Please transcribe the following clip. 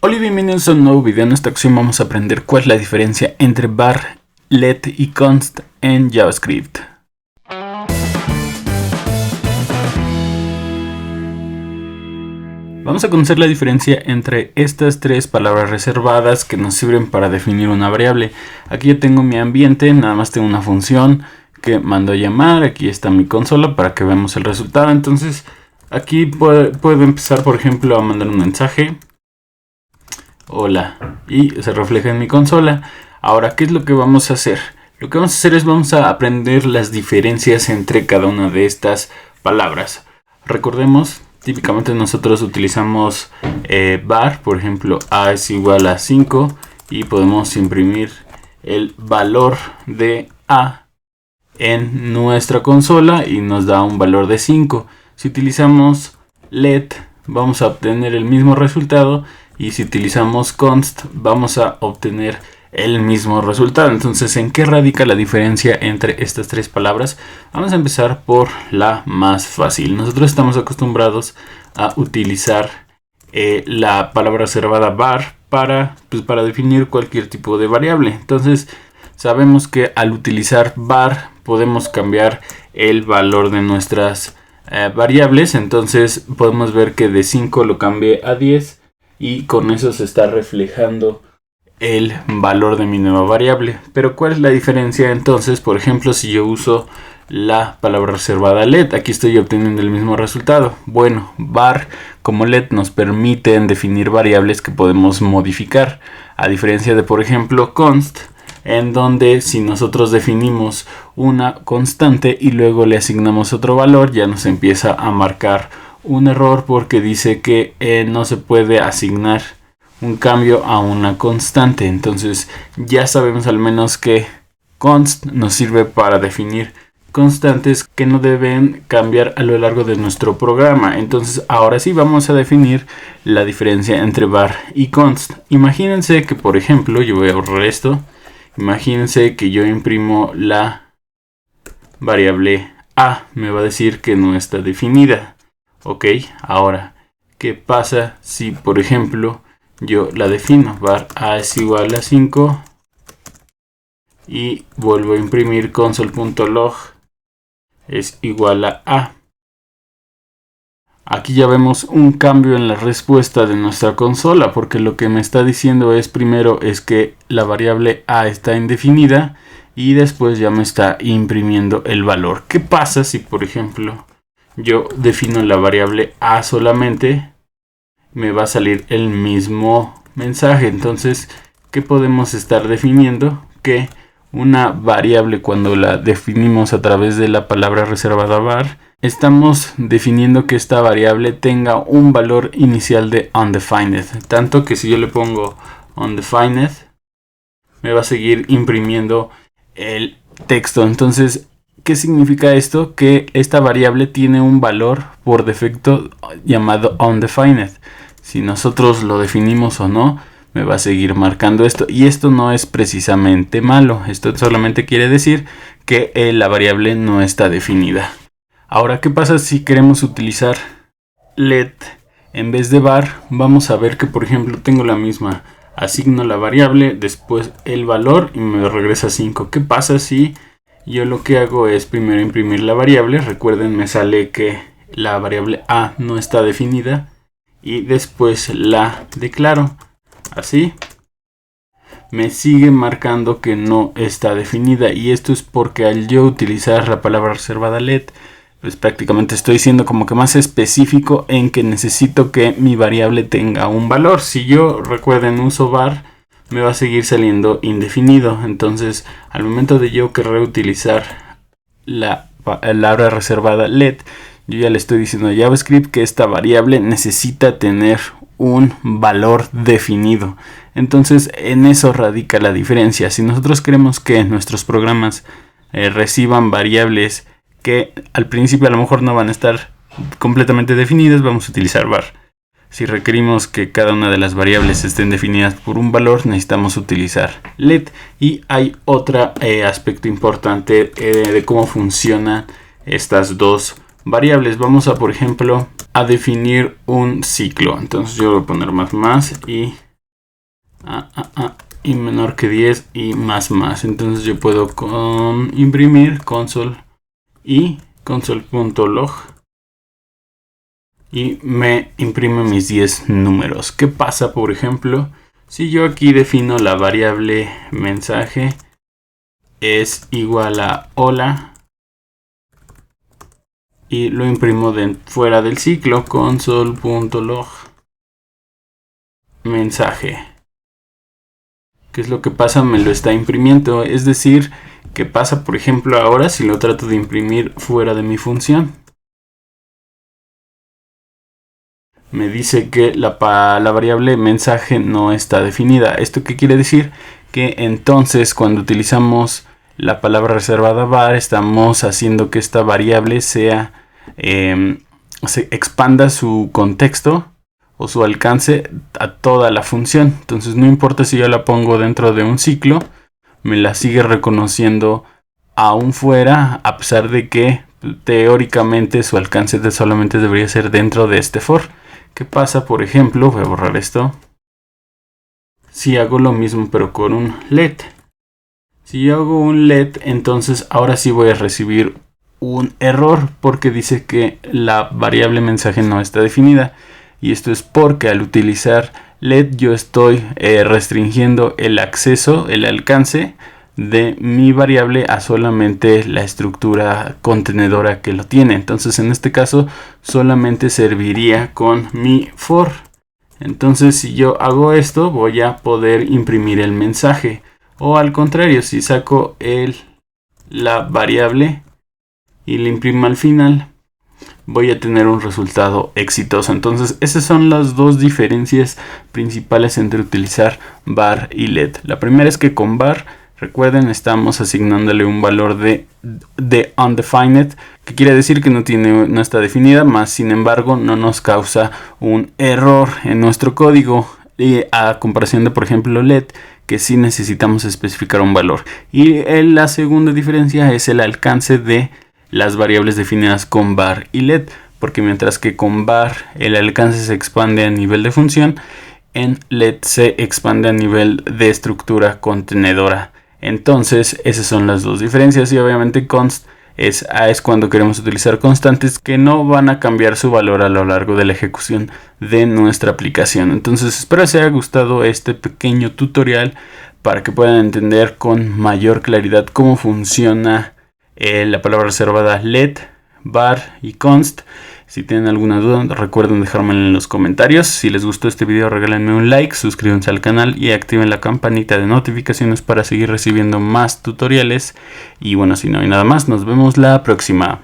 Hola y bienvenidos a un nuevo video. En esta ocasión vamos a aprender cuál es la diferencia entre var, let y const en JavaScript. Vamos a conocer la diferencia entre estas tres palabras reservadas que nos sirven para definir una variable. Aquí ya tengo mi ambiente, nada más tengo una función que mando a llamar. Aquí está mi consola para que veamos el resultado. Entonces aquí puedo empezar, por ejemplo, a mandar un mensaje. Hola, y se refleja en mi consola. Ahora, ¿qué es lo que vamos a hacer? Lo que vamos a hacer es vamos a aprender las diferencias entre cada una de estas palabras. Recordemos, típicamente nosotros utilizamos var, por ejemplo, a es igual a 5 y podemos imprimir el valor de a en nuestra consola y nos da un valor de 5. Si utilizamos let, vamos a obtener el mismo resultado. Y si utilizamos const, vamos a obtener el mismo resultado. Entonces, ¿en qué radica la diferencia entre estas tres palabras? Vamos a empezar por la más fácil. Nosotros estamos acostumbrados a utilizar la palabra reservada var para definir cualquier tipo de variable. Entonces, sabemos que al utilizar var podemos cambiar el valor de nuestras variables. Entonces, podemos ver que de 5 lo cambié a 10. Y con eso se está reflejando el valor de mi nueva variable. Pero ¿cuál es la diferencia entonces? Por ejemplo, si yo uso la palabra reservada let, aquí estoy obteniendo el mismo resultado. Bueno, var como let nos permiten definir variables que podemos modificar. A diferencia de, por ejemplo, const, en donde si nosotros definimos una constante y luego le asignamos otro valor, ya nos empieza a marcar un error porque dice que no se puede asignar un cambio a una constante. Entonces ya sabemos al menos que const nos sirve para definir constantes que no deben cambiar a lo largo de nuestro programa. Entonces ahora sí vamos a definir la diferencia entre var y const. Imagínense que, por ejemplo, yo voy a borrar esto. Imagínense que yo imprimo la variable a, me va a decir que no está definida. Ok, ahora, ¿qué pasa si, por ejemplo, yo la defino? Var a es igual a 5 y vuelvo a imprimir console.log es igual a a. Aquí ya vemos un cambio en la respuesta de nuestra consola, porque lo que me está diciendo es, primero, es que la variable a está indefinida y después ya me está imprimiendo el valor. ¿Qué pasa si, por ejemplo, yo defino la variable a solamente? Me va a salir el mismo mensaje. Entonces, ¿qué podemos estar definiendo? Que una variable, cuando la definimos a través de la palabra reservada var, estamos definiendo que esta variable tenga un valor inicial de undefined. Tanto que si yo le pongo undefined, me va a seguir imprimiendo el texto. Entonces, ¿qué significa esto? Que esta variable tiene un valor por defecto llamado undefined. Si nosotros lo definimos o no, me va a seguir marcando esto. Y esto no es precisamente malo. Esto solamente quiere decir que la variable no está definida. Ahora, ¿qué pasa si queremos utilizar let en vez de var? Vamos a ver que, por ejemplo, tengo la misma. Asigno la variable, después el valor y me regresa 5. ¿Qué pasa si yo lo que hago es primero imprimir la variable? Recuerden, me sale que la variable a no está definida y después la declaro. Así me sigue marcando que no está definida, y esto es porque al yo utilizar la palabra reservada let, pues prácticamente estoy siendo como que más específico en que necesito que mi variable tenga un valor. Si yo, recuerden, uso var, me va a seguir saliendo indefinido. Entonces, al momento de yo querer utilizar la palabra reservada let, yo ya le estoy diciendo a JavaScript que esta variable necesita tener un valor definido. Entonces, en eso radica la diferencia. Si nosotros queremos que nuestros programas reciban variables que al principio a lo mejor no van a estar completamente definidas, vamos a utilizar var. Si requerimos que cada una de las variables estén definidas por un valor, necesitamos utilizar let. Y hay otro aspecto importante de cómo funcionan estas dos variables. Vamos a, por ejemplo, a definir un ciclo. Entonces yo voy a poner más y y menor que 10 y más. Entonces yo puedo imprimir console y console.log y me imprime mis 10 números. ¿Qué pasa, por ejemplo, si yo aquí defino la variable mensaje es igual a hola y lo imprimo fuera del ciclo, console.log mensaje? ¿Qué es lo que pasa? Me lo está imprimiendo. Es decir, ¿qué pasa, por ejemplo, ahora si lo trato de imprimir fuera de mi función? Me dice que la variable mensaje no está definida. ¿Esto qué quiere decir? Que entonces cuando utilizamos la palabra reservada var, estamos haciendo que esta variable se expanda su contexto o su alcance a toda la función. Entonces no importa si yo la pongo dentro de un ciclo, me la sigue reconociendo aún fuera, a pesar de que teóricamente su alcance solamente debería ser dentro de este for. ¿Qué pasa, por ejemplo? Voy a borrar esto. Si hago lo mismo pero con un let. Si yo hago un let, entonces ahora sí voy a recibir un error porque dice que la variable mensaje no está definida. Y esto es porque al utilizar let yo estoy restringiendo el acceso, el alcance de mi variable a solamente la estructura contenedora que lo tiene. Entonces en este caso solamente serviría con mi for. Entonces si yo hago esto voy a poder imprimir el mensaje. O al contrario, si saco la variable y la imprimo al final, voy a tener un resultado exitoso. Entonces esas son las dos diferencias principales entre utilizar var y let. La primera es que con var, recuerden, estamos asignándole un valor de undefined, que quiere decir que no está definida, más sin embargo no nos causa un error en nuestro código, a comparación de, por ejemplo, let, que sí necesitamos especificar un valor. Y la segunda diferencia es el alcance de las variables definidas con var y let, porque mientras que con var el alcance se expande a nivel de función, en let se expande a nivel de estructura contenedora. Entonces esas son las dos diferencias. Y obviamente const es cuando queremos utilizar constantes que no van a cambiar su valor a lo largo de la ejecución de nuestra aplicación. Entonces espero les haya gustado este pequeño tutorial para que puedan entender con mayor claridad cómo funciona la palabra reservada let, var y const. Si tienen alguna duda, recuerden dejármela en los comentarios. Si les gustó este video, regálenme un like, suscríbanse al canal y activen la campanita de notificaciones para seguir recibiendo más tutoriales. Y bueno, si no hay nada más, nos vemos la próxima.